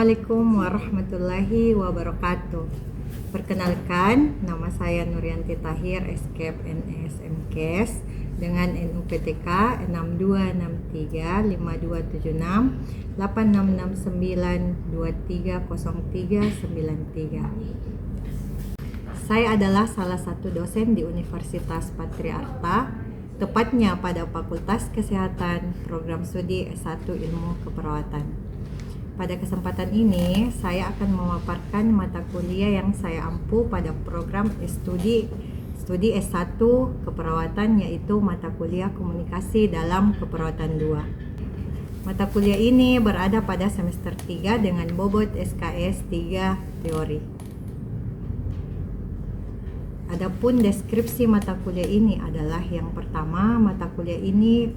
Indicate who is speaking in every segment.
Speaker 1: Assalamualaikum warahmatullahi wabarakatuh. Perkenalkan, nama saya Nuryanti Tahir, Escape NS MKes dengan NUPTK 62635276 8669230393. Saya adalah salah satu dosen di Universitas Patriarta, tepatnya pada Fakultas Kesehatan Program Studi S1 Ilmu Keperawatan. Pada kesempatan ini, saya akan memaparkan mata kuliah yang saya ampu pada program studi S1 Keperawatan, yaitu mata kuliah Komunikasi dalam Keperawatan 2. Mata kuliah ini berada pada semester 3 dengan bobot SKS 3 teori. Adapun deskripsi mata kuliah ini adalah yang pertama, mata kuliah ini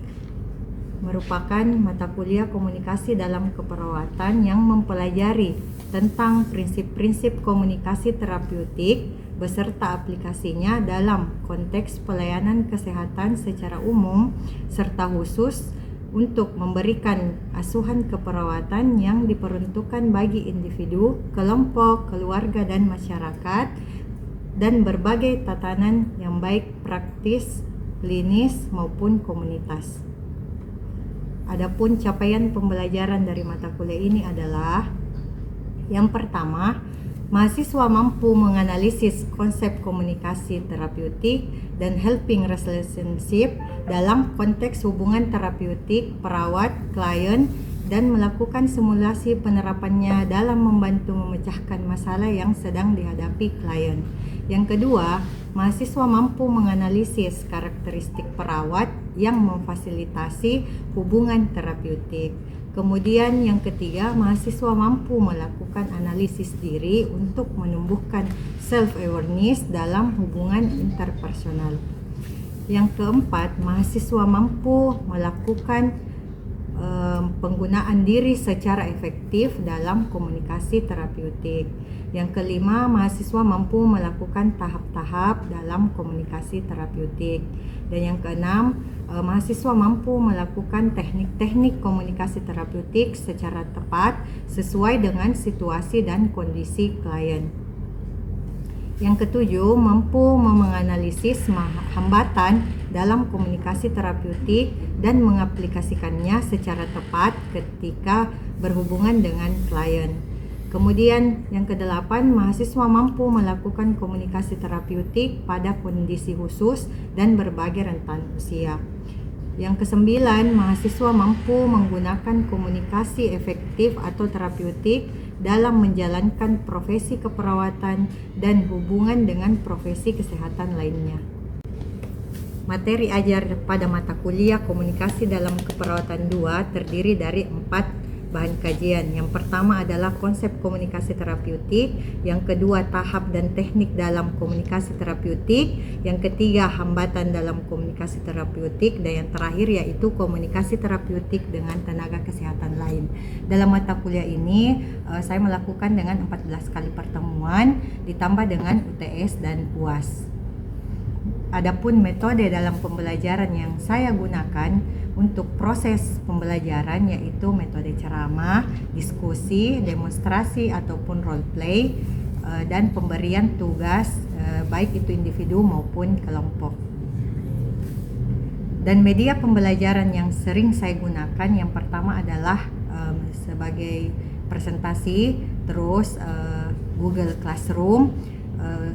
Speaker 1: merupakan mata kuliah komunikasi dalam keperawatan yang mempelajari tentang prinsip-prinsip komunikasi terapeutik beserta aplikasinya dalam konteks pelayanan kesehatan secara umum serta khusus untuk memberikan asuhan keperawatan yang diperuntukkan bagi individu, kelompok, keluarga, dan masyarakat, dan berbagai tatanan yang baik praktis, klinis, maupun komunitas. Adapun capaian pembelajaran dari mata kuliah ini adalah yang pertama, mahasiswa mampu menganalisis konsep komunikasi terapeutik dan helping relationship dalam konteks hubungan terapeutik perawat klien dan melakukan simulasi penerapannya dalam membantu memecahkan masalah yang sedang dihadapi klien. Yang kedua, mahasiswa mampu menganalisis karakteristik perawat yang memfasilitasi hubungan terapeutik. Kemudian yang ketiga, mahasiswa mampu melakukan analisis diri untuk menumbuhkan self-awareness dalam hubungan interpersonal. Yang keempat, mahasiswa mampu melakukan penggunaan diri secara efektif dalam komunikasi terapeutik. Yang kelima, mahasiswa mampu melakukan tahap-tahap dalam komunikasi terapeutik. Dan yang keenam, mahasiswa mampu melakukan teknik-teknik komunikasi terapeutik secara tepat sesuai dengan situasi dan kondisi klien. Yang ketujuh, mampu menganalisis hambatan dalam komunikasi terapeutik dan mengaplikasikannya secara tepat ketika berhubungan dengan klien. Kemudian yang kedelapan, mahasiswa mampu melakukan komunikasi terapeutik pada kondisi khusus dan berbagai rentan usia. Yang kesembilan, mahasiswa mampu menggunakan komunikasi efektif atau terapeutik dalam menjalankan profesi keperawatan dan hubungan dengan profesi kesehatan lainnya. Materi ajar pada mata kuliah Komunikasi dalam Keperawatan 2 terdiri dari 4 bahan kajian. Yang pertama adalah konsep komunikasi terapeutik, yang kedua tahap dan teknik dalam komunikasi terapeutik, yang ketiga hambatan dalam komunikasi terapeutik, dan yang terakhir yaitu komunikasi terapeutik dengan tenaga kesehatan lain. Dalam mata kuliah ini saya melakukan dengan 14 kali pertemuan ditambah dengan UTS dan UAS. Adapun metode dalam pembelajaran yang saya gunakan untuk proses pembelajaran yaitu metode ceramah, diskusi, demonstrasi ataupun role play, dan pemberian tugas baik itu individu maupun kelompok. Dan media pembelajaran yang sering saya gunakan yang pertama adalah sebagai presentasi, terus Google Classroom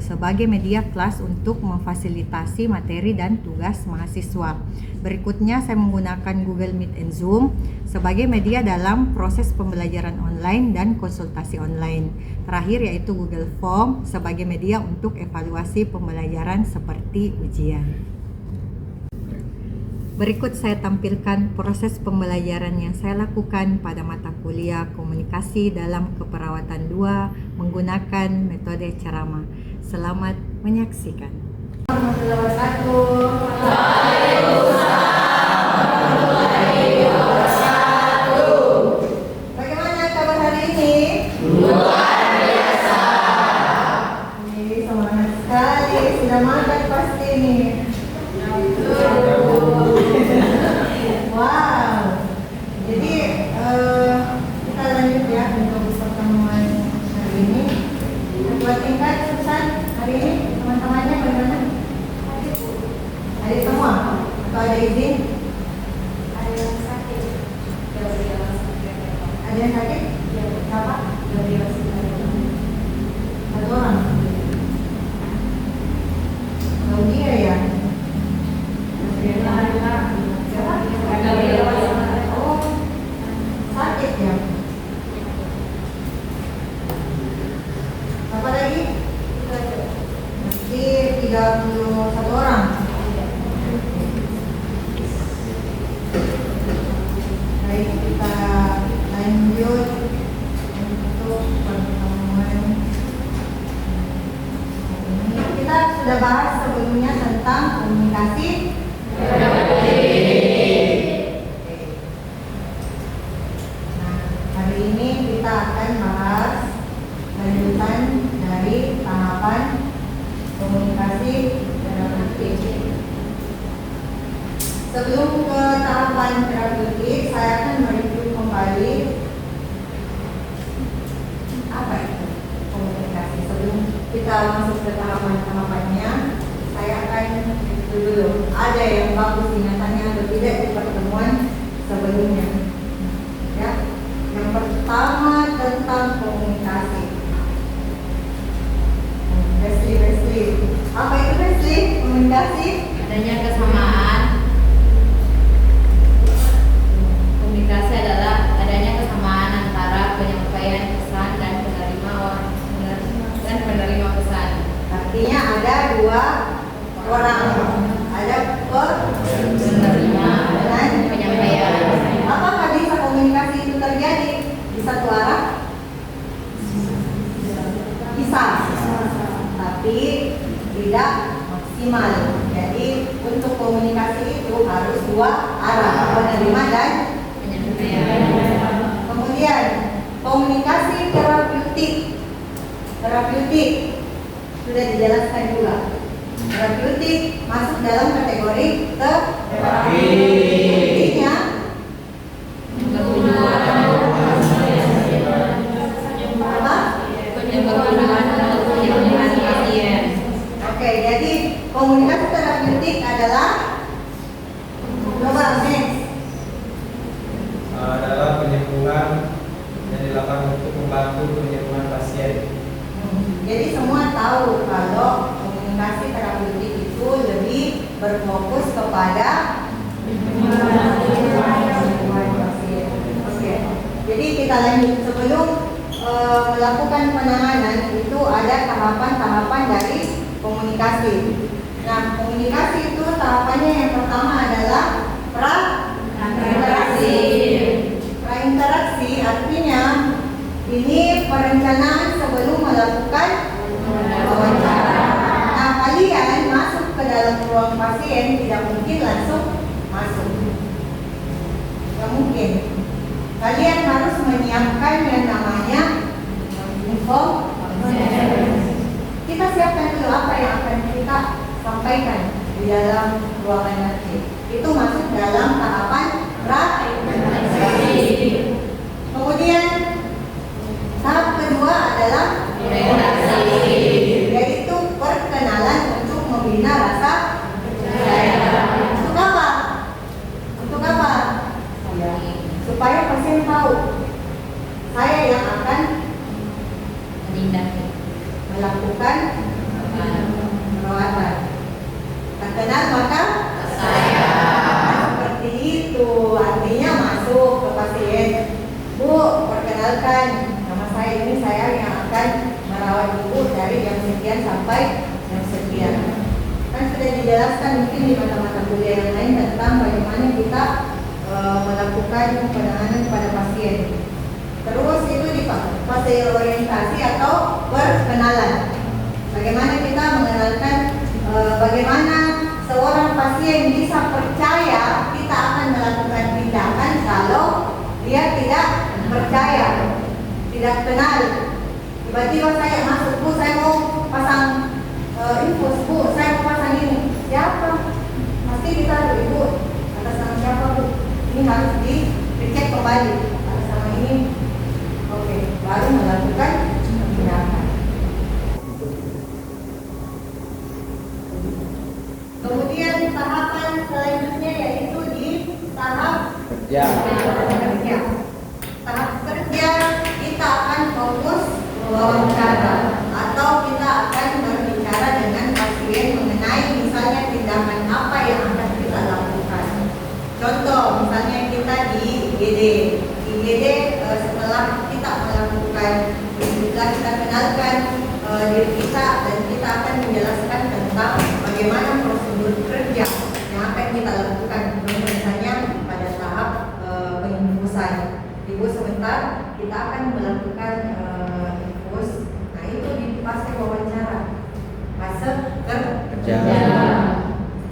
Speaker 1: sebagai media kelas untuk memfasilitasi materi dan tugas mahasiswa. Berikutnya saya menggunakan Google Meet and Zoom sebagai media dalam proses pembelajaran online dan konsultasi online. Terakhir yaitu Google Form sebagai media untuk evaluasi pembelajaran seperti ujian. Berikut saya tampilkan proses pembelajaran yang saya lakukan pada mata kuliah Komunikasi dalam Keperawatan 2 menggunakan metode ceramah. Selamat menyaksikan. Warahmatullahi wabarakatuh. Bagaimana kabar hari ini? Luar biasa. Ini semangat sekali. Sudah makan pasti nih. Wow. Jadi kita lanjut ya untuk peserta atau ada izin?
Speaker 2: Ada yang sakit.
Speaker 1: Ada yang sakit?
Speaker 2: Ya,
Speaker 1: Siapa?
Speaker 2: dari hospital.
Speaker 1: Satu orang. Oh dia ya. Oh sakit ya. Apa lagi? Masih 31 orang. Baik, kita lanjut untuk pertemuan ini. Kita sudah bahas sebelumnya tentang komunikasi. Nah, hari ini kita akan bahas lanjutan dari tahapan komunikasi terapeutik. Sebelum ke tahapan terapeutik, saya akan mereview kembali apa itu komunikasi. Sebelum kita masuk ke tahapan-tahapannya, saya akan review dulu. Ada yang bagus ingatannya atau tidak di pertemuan sebelumnya. Ya, yang pertama tentang komunikasi. Wesley. Apa itu Wesley? Komunikasi?
Speaker 2: Adanya kesamaan. Komunikasi adalah adanya kesamaan antara penyampaian pesan dan penerima pesan.
Speaker 1: Artinya ada dua orang, ada
Speaker 2: Penerima dan penyampaian.
Speaker 1: Apakah bisa komunikasi itu terjadi di satu arah? Bisa, tapi tidak maksimal. Jadi untuk komunikasi itu harus dua arah, penerima dan
Speaker 2: Penyampaian.
Speaker 1: kemudian komunikasi terapeutik. Terapeutik sudah dijelaskan juga. Terapeutik masuk dalam kategori terapi. Artinya apa?
Speaker 2: Penyembuhan pasien.
Speaker 1: Oke, jadi komunikasi terapeutik adalah coba next.
Speaker 3: Adalah penyembuhan yang dilakukan untuk membantu penyembuhan pasien.
Speaker 1: Jadi semua tahu kalau komunikasi terapeutik itu lebih berfokus kepada penyembuhan pasien. Oke. Jadi kita lanjut. Sebelum melakukan penanganan itu ada tahapan-tahapan dari komunikasi. Nah, komunikasi itu tahapannya yang pertama adalah prainteraksi. Prainteraksi artinya ini perencanaan sebelum melakukan wawancara. Nah, kalian masuk ke dalam ruang pasien tidak mungkin langsung masuk. Tidak mungkin. Kalian harus menyiapkan yang namanya info. Kita siapkan dulu apa yang akan kita sampaikan di dalam ruangan nanti. Itu masuk dalam tahapan prainteraksi. Kemudian tahap kedua adalah yaitu perkenalan untuk membina rasa percaya. Untuk apa? Untuk apa? Supaya pasien tahu saya yang akan melakukan perawatan. Tak kenal maka
Speaker 2: Saya.
Speaker 1: seperti itu. Artinya masuk ke pasien. Bu, perkenalkan nama saya ini, saya yang akan merawat ibu dari jam sekian sampai jam sekian. Kan sudah dijelaskan mungkin di mata-mata kuliah yang lain tentang bagaimana kita melakukan penanganan pada pasien. Terus itu di fase orientasi atau perkenalan. Bagaimana kita mengenalkan bagaimana seorang pasien bisa percaya kita akan melakukan tindakan kalau dia tidak percaya, tidak kenal. Tiba-tiba saya masuk, Bu, saya mau pasang infus, Bu, saya mau pasang ini. Siapa? Pasti kita harus, Ibu, atas nama siapa, Bu? Ini harus dicek kembali atas nama ini. Oke, baru melakukan tindakan. Kemudian tahapan selanjutnya
Speaker 3: Kerja.
Speaker 1: Kerja. Tahap kerja kita akan fokus wawancara atau kita akan berbicara dengan pasien mengenai misalnya tindakan apa yang akan kita lakukan. Contoh misalnya kita di IGD. Setelah kita melakukan kita kenalkan diri kita dan kita akan menjelaskan tentang bagaimana prosedur kerja yang akan kita lakukan. Misalnya pada tahap penginfusan. Ibu sebentar kita akan melakukan infus. Nah itu di fase wawancara, fase kerja.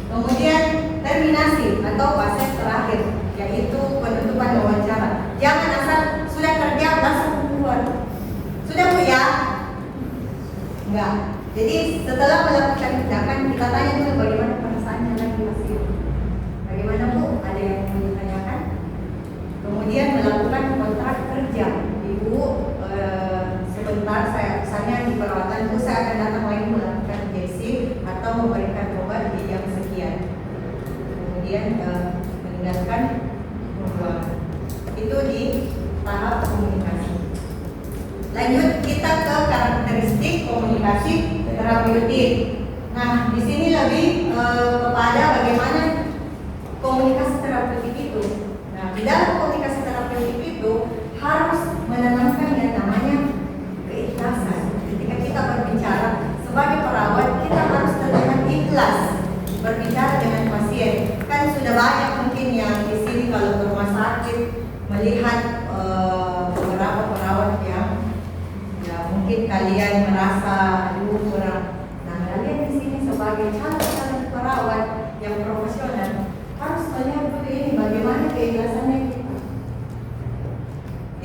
Speaker 1: Kemudian terminasi atau fase terakhir yaitu penutupan wawancara. Jangan asal sudah kerja langsung keluar. Sudah Bu ya? Enggak. Jadi setelah melakukan tindakan kita tanya dulu bagaimana perasaannya lagi pasien. Bagaimana Bu? Ada yang mau ditanyakan? Kemudian melakukan kontrak kerja. Ibu sebentar saya di perawatan itu saya akan datang lagi melakukan injeksi atau memberikan obat di jam sekian. Kemudian meninggalkan ruangan. Itu di tahap komunikasi. Lanjut kita ke karakteristik komunikasi terapeutik. Nah, di sini lebih kepada bagaimana komunikasi terapeutik itu. Nah, di dalam komunikasi terapeutik itu harus menanamkan yang namanya keikhlasan. Ketika kita berbicara sebagai perawat, kita harus terlihat ikhlas berbicara dengan pasien. Kan sudah banyak mungkin yang di sini kalau ke rumah sakit melihat beberapa perawat yang ya mungkin kalian merasa aduh kurang. Nah, kalian di sini sebagai calon perawat yang profesional harus melihat dulu ini bagaimana keikhlasannya kita.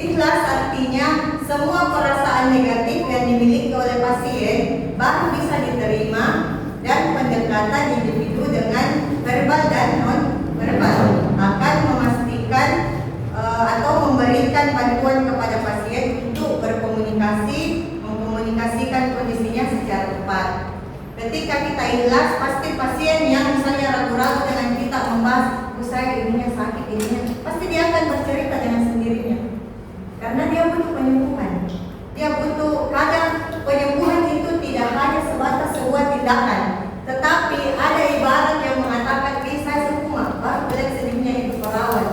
Speaker 1: Ikhlas artinya semua perasaan negatif yang dimiliki oleh pasien baru bisa diterima dan pendekatan individu dengan verbal dan non verbal akan memastikan atau memberikan bantuan kepada pasien untuk mengkomunikasikan kondisinya secara tepat. Ketika kita ikhlas, pasti pasien yang misalnya ragu-ragu dengan kita membahas, saya ininya sakit, ininya, pasti dia akan bercerita dengan sendirinya. Karena dia butuh penyembuhan. Dia butuh, kadang penyembuhan itu tidak hanya sebatas sebuah tindakan, tetapi ada ibarat yang mengatakan, saya semua, baru boleh sedihnya itu perawat.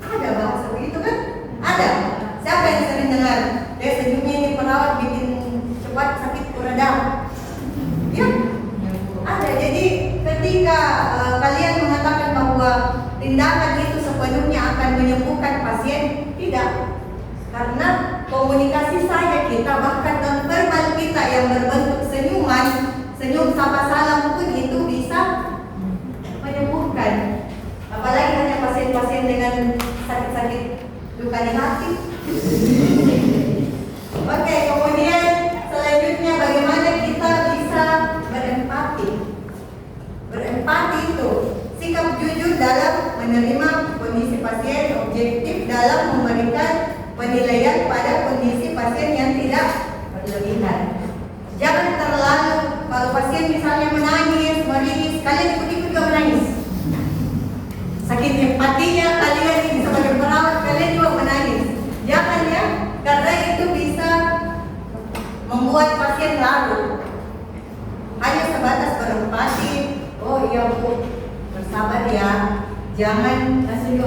Speaker 1: Ada bahasa begitu kan? Ada. Siapa yang sering dengar? Dia senyumnya ini perawat bikin cepat sakit redam. Ya, ada. Jadi ketika kalian mengatakan bahwa tindakan itu sepenuhnya akan menyembuhkan pasien, tidak. Karena komunikasi saja kita, bahkan non-verbal kita yang berbentuk senyuman, senyum sapa salam pun itu bisa menyembuhkan. Apalagi hanya pasien-pasien dengan sakit-sakit luka di hati. Oke, kemudian selanjutnya bagaimana kita bisa berempati. Berempati itu sikap jujur dalam menerima kondisi pasien, objektif dalam memberikan penilaian pada kondisi pasien yang tidak berlebihan. Jangan terlalu, kalau pasien misalnya menangis, meringis, kalian ikut-ikut juga menangis. Saking empatinya kalian ini sebagai perawat, kalian juga menangis. Jangan ya, karena itu bisa membuat pasien larut. Hanya sebatas berempati. Oh iya Bu, bersabar ya. Jangan langsung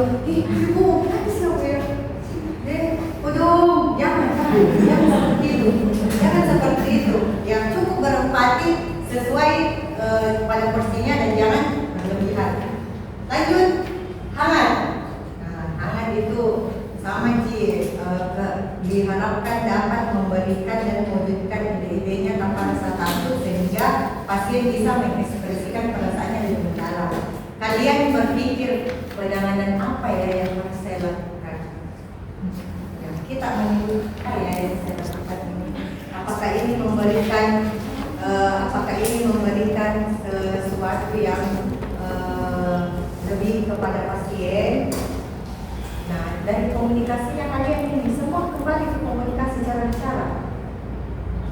Speaker 1: Bu, nanti siapa ya? Udah, jangan seperti itu. Jangan seperti itu. Yang cukup berempati sesuai pada porsinya dan jangan berlebihan. Lanjut, hangat. Nah, hangat itu sama diharapkan dapat memberikan dan mewujudkan ide-idenya tanpa rasa takut sehingga pasien bisa mengekspresikan perasaannya lebih mendalam. Kalian berpikir penanganan apa ya yang harus saya lakukan? Ya, kita menyebutkan ya yang saya lakukan ini. Apakah ini memberikan sesuatu yang lebih kepada pasien? Nah, dari komunikasinya kalian ini semua kembali ke komunikasi cara bicara.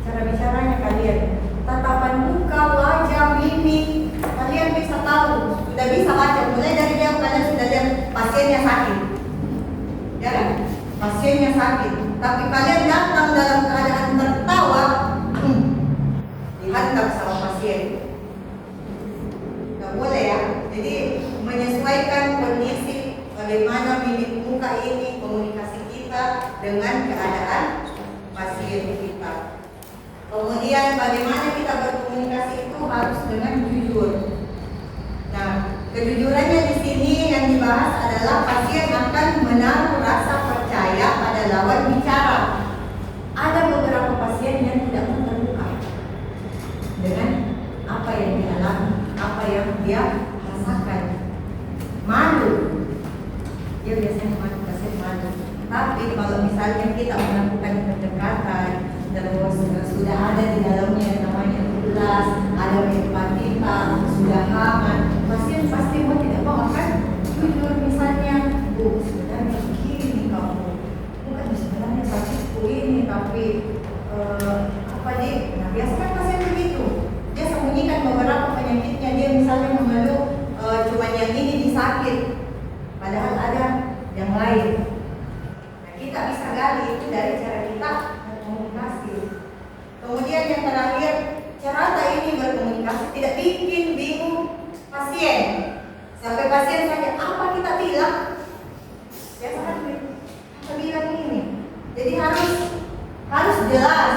Speaker 1: Cara bicaranya kalian, tatapan muka, wajah, mimik, kalian bisa tahu, sudah bisa baca mulai dari jam kalian sudah lihat pasiennya sakit. pasiennya sakit, tapi kalian datang dalam keadaan tertawa, dihantam sama pasien. Nggak boleh ya. Jadi menyesuaikan kondisi bagaimana mimik muka ini, komunikasi kita dengan keadaan pasien kita. Kemudian bagaimana kita berkomunikasi itu harus dengan jujur. Nah, kejujurannya di sini yang dibahas adalah pasien akan menaruh rasa percaya pada lawan bicara. Ada beberapa pasien yang tidak mau terbuka dengan apa yang dialami, apa yang dia rasakan. Malu. Dia biasanya pasien malu. Tapi kalau misalnya kita melakukan pendekatan, terus sudah ada di dalamnya yang namanya ulas, ada empatika, sudah hangat, pasien pasti mau tidak mau akan jujur. Misalnya, Bu, sebenarnya begini kamu, bukan sebenarnya sakitku ini, tapi apa nih? Nah, biasanya pasien begitu. Dia sembunyikan beberapa penyakitnya. Dia misalnya mengeluh cuma yang ini disakit, padahal ada yang lain. Nah, kita bisa gali itu dari cara kita berkomunikasi. Kemudian yang terakhir, cara ini berkomunikasi tidak bikin bingung pasien. Sampai pasien tanya, apa kita bilang? Biasa kan kita bilang ini. Jadi harus jelas,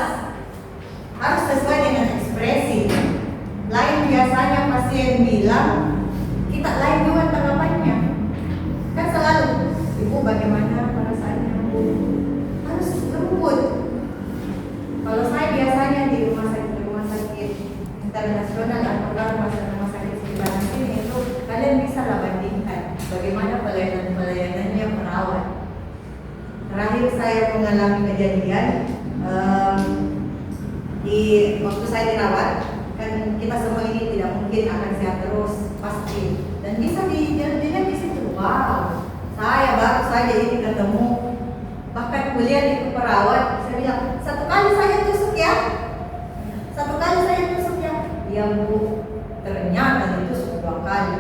Speaker 1: harus sesuai dengan ekspresi. Lain biasanya pasien bilang, kita lain juga tanggapannya. Kan selalu, Ibu bagaimana perasaannya? Harus lembut. Kalau saya biasanya di rumah sakit internasional atau rumah sakit sekitar sini itu, kalian bisa lah bandingkan bagaimana pelayanannya perawat. Terakhir saya mengalami kejadian di waktu saya dirawat, kan kita semua ini tidak mungkin akan sehat terus pasti, dan bisa dilihat di situ. Wow, saya baru saja ini ketemu, bahkan kuliah di perawat. Saya bilang, satu kali saya tusuk ya. Ya Bu, ternyata ditusuk 2 kali.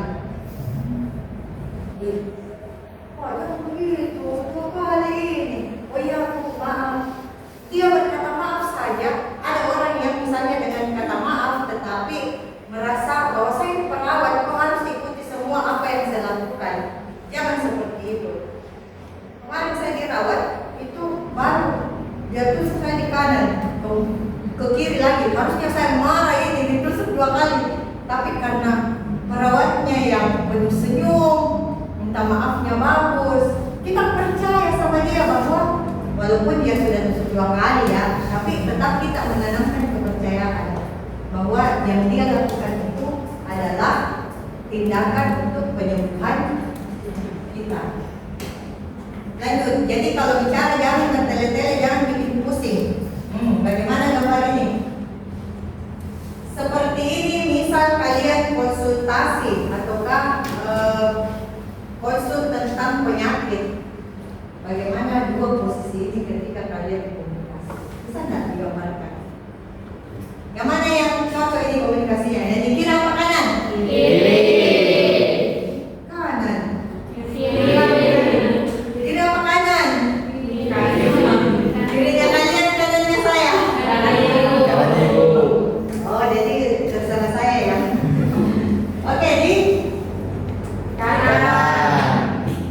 Speaker 1: Kok jangan begitu, 2 kali ini. Oh iya Bu, maaf. Dia berkata maaf saja. Ada orang yang misalnya dengan kata maaf tetapi merasa bahwa saya ini perawat, kok harus ikuti semua apa yang saya lakukan. Jangan seperti itu. Kemarin saya dirawat, itu baru dia tusuk saya di kanan, ke kiri lagi. Harusnya saya marah ini, ditusuk 2 kali. Tapi karena perawatnya yang penuh senyum, minta maafnya bagus, kita percaya sama dia bahwa walaupun dia sudah tusuk 2 kali ya, tapi tetap kita menanamkan kepercayaan bahwa yang dia lakukan itu adalah tindakan untuk penyembuhan kita. Lanjut, jadi kalau bicara jangan bertele-tele, jangan bikin pusing. Bagaimana gambar ini? Seperti ini, misal kalian konsultasi ataukah konsul tentang penyakit. Bagaimana 2 posisi ini ketika kalian berkomunikasi? Bisa nggak digambarkan? Yang mana yang cocok ini komunikasinya? Yang di kiri apa kanan?
Speaker 2: Kiri.
Speaker 1: Kanan.
Speaker 2: Kiri.
Speaker 1: Kiri apa kanan? Kirinya kalian, kanannya saya. Oh, jadi terserah saya ya. Oke, di kanan.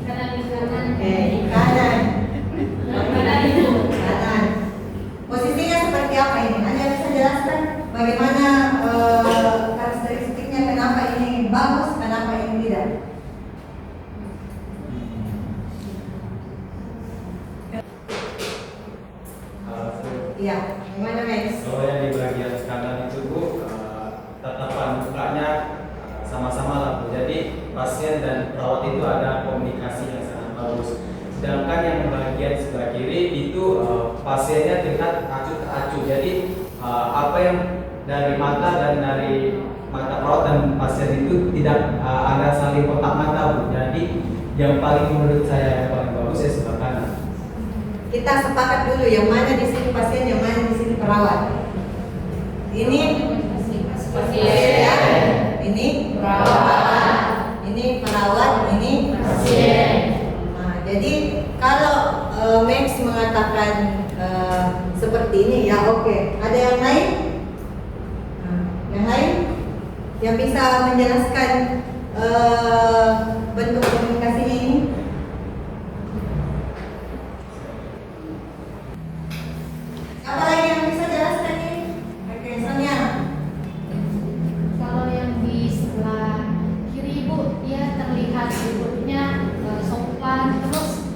Speaker 1: Oke, di kanan. Kanan. Posisinya seperti apa ini? Anda bisa jelaskan bagaimana karakteristiknya, kenapa ini bagus, kenapa ini tidak? Iya, gimana Max?
Speaker 3: Kalau yang di bagian kanan itu Bu, tatapan mukanya sama-sama lah Bu. Jadi pasien dan perawat itu ada komunikasi yang sangat bagus. Sedangkan yang bagian sebelah kiri itu pasiennya terlihat acuh tak acuh. Jadi apa yang dari mata dan dari mata perawat dan pasien itu tidak ada saling kontak mata Bu. Jadi yang paling menurut saya yang paling bagus ya sebelah kanan.
Speaker 1: Kita sepakat dulu yang mana di sini pasien, yang mana di sini perawat. Ini pasien, ini perawat, ini perawat, ini pasien. Nah, jadi kalau Max Miss mengatakan seperti ini ya, oke. Ada yang lain? Yang lain? Yang bisa menjelaskan bentuk komunikasinya ini? Apa lagi yang bisa jelaskan ini? Oke, Sonia.
Speaker 2: Kalau yang di sebelah kiri Ibu, dia terlihat duduknya sopan, terus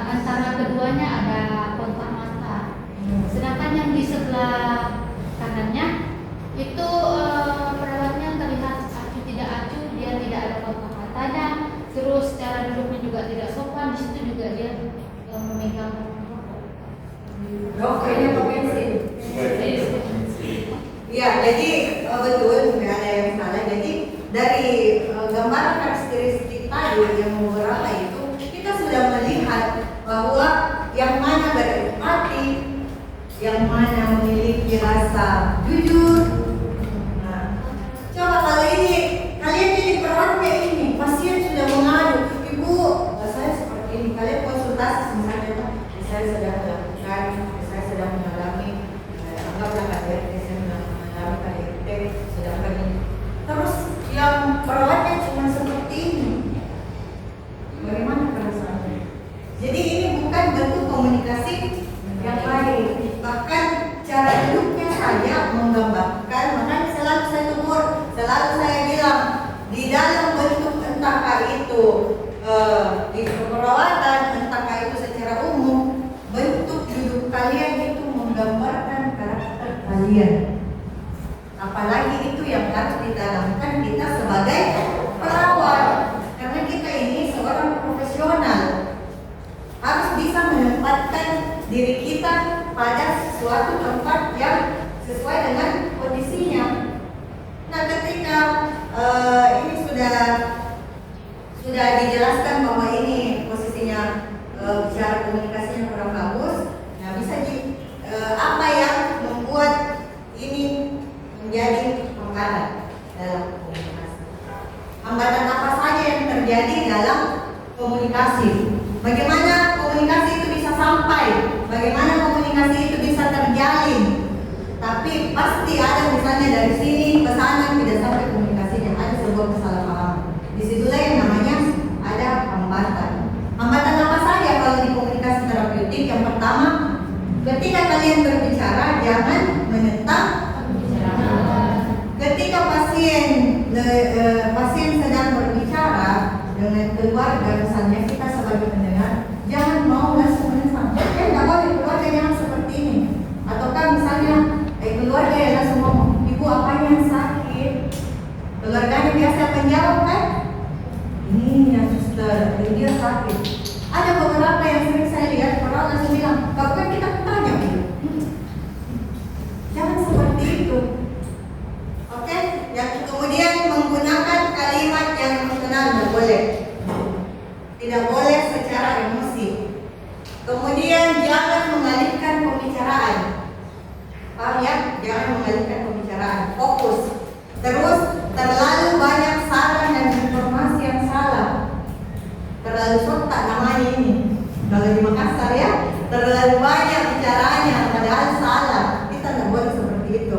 Speaker 2: antara keduanya ada kontak mata. Sedangkan yang di sebelah kanannya itu perawatnya terlihat acuh tidak acuh, dia tidak ada kontak matanya, terus cara duduknya juga tidak sopan. Di situ juga dia memegang
Speaker 1: Kayaknya pensil. Iya, jadi betul, nggak ada yang salah. Jadi dari gambaran karakteristik tadi yang beberapa itu, kita sudah melihat bahwa yang mana berempati, yang mana memiliki rasa jujur. Nah, coba kalau ini kalian jadi perawatnya ini, pasien sudah mengadu, ibu, saya seperti ini, kalian konsultasi misalnya, saya sedang melakukan, saya sedang mengalami, anggaplah KDRT, saya mengalami KDRT, sedangkan ini. Terus yang perawatnya cuma seperti ini, bagaimana perasaannya? Jadi ini bukan bentuk komunikasi yang baik, bahkan cara duduknya saja menggambarkan. Makanya selalu saya tegur, selalu saya bilang di dalam bentuk entahkah itu di keperawatan, entahkah itu secara umum, bentuk duduk kalian itu menggambarkan karakter kalian. Apalagi itu yang harus ditanamkan kita sebagai perawat, karena kita ini seorang profesional, harus bisa menempatkan diri kita pada suatu tempat yang sesuai dengan kondisinya. Nah, ketika ini sudah dijelaskan bahwa ini posisinya bicara komunikasinya kurang bagus. Nah, bisa apa yang membuat ini menjadi hambatan dalam komunikasi? Hambatan apa saja yang terjadi dalam komunikasi? Bagaimana komunikasi itu bisa sampai? Bagaimana komunikasi itu bisa terjalin? Tapi pasti ada misalnya dari sini ke sana tidak sampai komunikasinya, ada sebuah kesalahpahaman. Disitulah yang namanya ada hambatan. Hambatan apa saja kalau di komunikasi terapeutik? Yang pertama, ketika kalian berbicara jangan menentang pembicaraan. Ketika pasien sedang berbicara dengan keluarga, misalnya kita sebagai pendengar, jangan mau langsung menentang. Nggak boleh, keluarga jangan seperti ini. Ataukah misalnya keluarga yang langsung ngomong, ibu apanya yang sakit? Keluarganya biasa menjawab kan? Ini ya suster, dia sakit. Ada beberapa yang sering saya lihat orang langsung bilang, kalau kan kita tanya gitu. Jangan seperti itu. Oke? Yang kemudian menggunakan kalimat yang emosional tidak boleh. Tidak boleh secara emosi. Kemudian jangan mengalihkan pembicaraan. Paham ya? Jangan mengalihkan pembicaraan. Fokus. Terus terlalu banyak saran dan informasi yang salah. Terlalu sontak namanya ini. Kalau di Makassar ya, terlalu banyak bicaranya padahal salah. Kita tidak boleh seperti itu.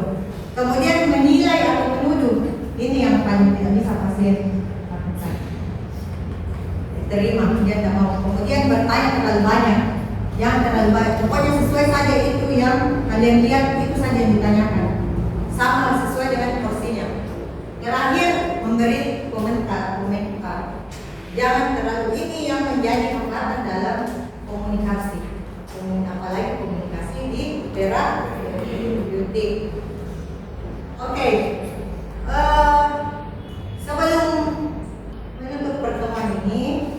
Speaker 1: Kemudian menilai atau menuduh. Ini yang paling tidak bisa pasien lakukan. Terima, dia tidak mau. Kemudian bertanya terlalu banyak. Jangan terlalu banyak. Pokoknya sesuai saja itu yang kalian lihat, itu saja yang ditanyakan. Sama sesuai dengan porsinya. Terakhir, memberi komentar. Jangan terlalu, ini yang menjadi hambatan dalam komunikasi. Apalagi komunikasi di terapeutik. Oke. Sebelum menutup pertemuan ini,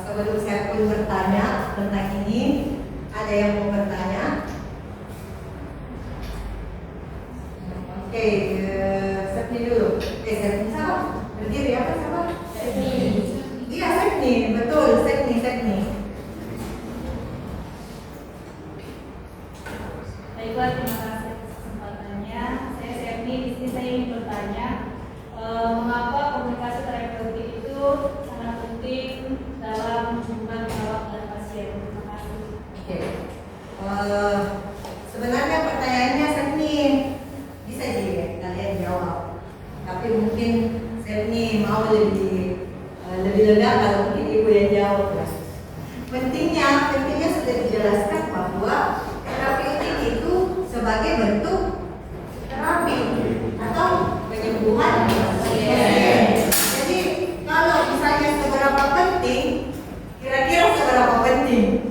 Speaker 1: sebelum saya pun bertanya tentang ini, ada yang mau bertanya? Oke, Sepni dulu. Sepni siapa? Berdiri apa siapa? Sepni. Iya Sepni, betul Sepni.
Speaker 4: Baiklah, terima kasih atas kesempatannya. Saya Sepni, di sini saya ingin bertanya, mengapa komunikasi terapeutik itu sangat penting dalam hubungan perawat
Speaker 1: mau lebih lega kalau mungkin ibu yang jawab ya. Pentingnya sudah dijelaskan bahwa terapeutik itu sebagai bentuk terapi atau penyembuhan pasien. Jadi kalau misalnya seberapa penting, kira-kira seberapa penting?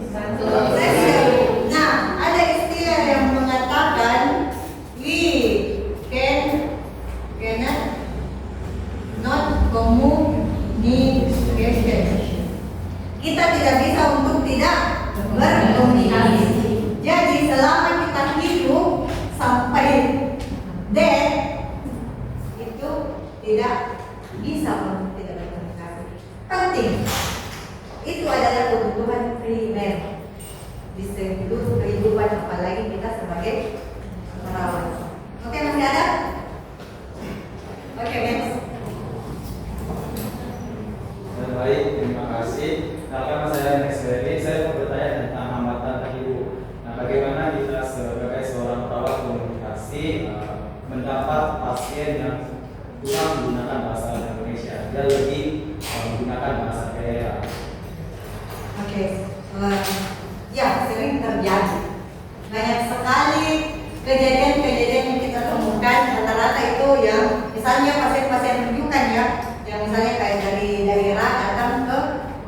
Speaker 1: Nah, ada istilah yang mengatakan cannot not communication. Kita tidak bisa untuk tidak berkomunikasi. Jadi selama kita hidup sampai death itu tidak bisa untuk tidak berkomunikasi. Penting. Itu adalah kebutuhan primer di seluruh kehidupan, apalagi kita sebagai perawat. Oke, masih ada? Oke, next.
Speaker 3: Baik, terima kasih. Nah, karena saya next ini, saya mau bertanya tentang hambatan tadi Bu. Nah, bagaimana kita sebagai seorang perawat komunikasi mendapat pasien yang kurang menggunakan bahasa Indonesia, dia lebih menggunakan bahasa daerah.
Speaker 1: Oke, ya sering terjadi. Banyak sekali kejadian-kejadian yang kita temukan, rata-rata itu yang misalnya pasien-pasien rujukan ya, yang misalnya kayak dari daerah datang ke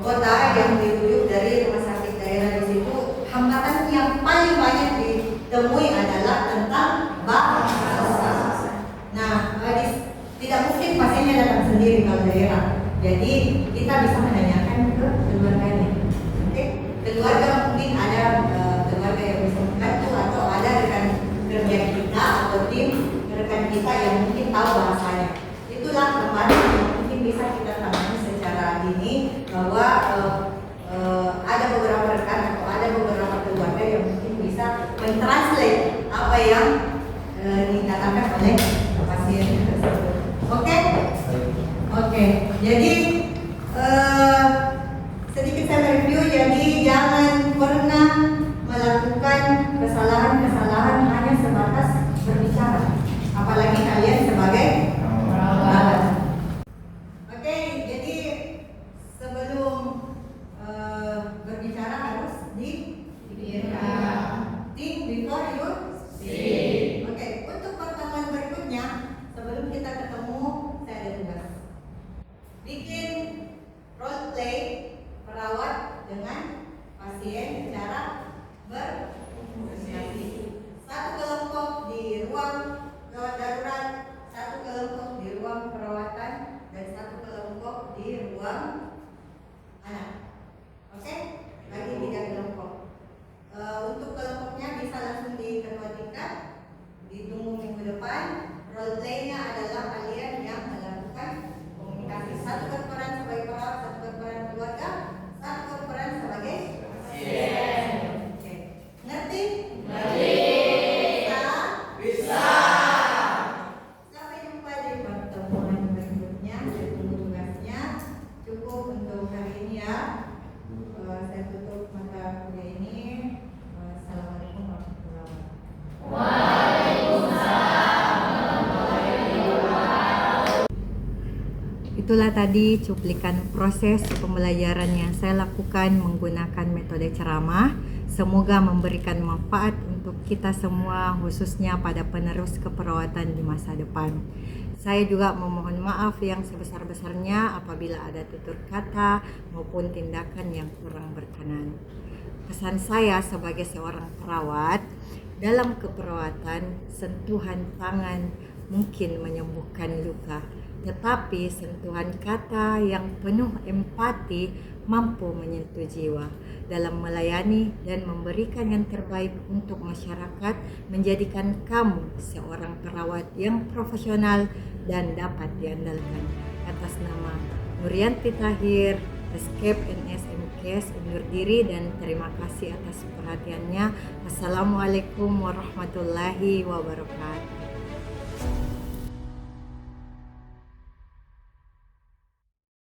Speaker 1: kota yang dirujuk dari rumah sakit daerah di situ, hambatan yang paling banyak ditemui adalah tentang bahasa. Nah, tidak mungkin pasiennya datang sendiri kalau daerah, jadi kita bisa menanyakan ke keluarganya. Keluarga mungkin ada keluarga yang bisa membantu atau ada rekan kerja kita atau tim rekan kita yang mungkin tahu bahasanya. Itulah kemarin yang mungkin bisa kita tangani secara dini bahwa ada beberapa rekan atau ada beberapa keluarga yang mungkin bisa mentranslate apa yang dikatakan oleh pasien tersebut. Oke. Jadi sedikit saya review, jadi jangan pernah melakukan kesalahan-kesalahan hanya sebatas berbicara, apalagi kalian sebagai perawat. Oke, jadi sebelum berbicara harus dipikirkan. Think before you speak. Oke, untuk pertemuan berikutnya, sebelum kita ketemu, saya ada tugas. Bikin role play perawat dengan pasien secara berkomunikasi. Satu kelompok di ruang gawat darurat, satu kelompok di ruang perawatan, dan satu kelompok di ruang anak. Oke? Lagi 3 kelompok. Untuk kelompoknya bisa langsung di ketua tingkat, ditunggu minggu depan. Role play-nya adalah kalian yang melakukan komunikasi. Satu berperan sebagai perawat, satu berperan keluarga, satu berperan sebagai pasien. Oke. Ngerti? Bisa. Sampai jumpa di pertemuan berikutnya. Saya tunggu tugasnya. Cukup untuk hari ini ya. Saya tutup mata kuliah ini. Assalamualaikum warahmatullahi wabarakatuh. Itulah tadi cuplikan proses pembelajaran yang saya lakukan menggunakan metode ceramah. Semoga memberikan manfaat untuk kita semua, khususnya pada penerus keperawatan di masa depan. Saya juga memohon maaf yang sebesar-besarnya apabila ada tutur kata maupun tindakan yang kurang berkenan. Pesan saya sebagai seorang perawat, dalam keperawatan sentuhan tangan mungkin menyembuhkan luka, tetapi sentuhan kata yang penuh empati mampu menyentuh jiwa. Dalam melayani dan memberikan yang terbaik untuk masyarakat, menjadikan kamu seorang perawat yang profesional dan dapat diandalkan. Atas nama Nurianti Tahir, Escape NS MKes undur diri dan terima kasih atas perhatiannya. Wassalamualaikum warahmatullahi wabarakatuh.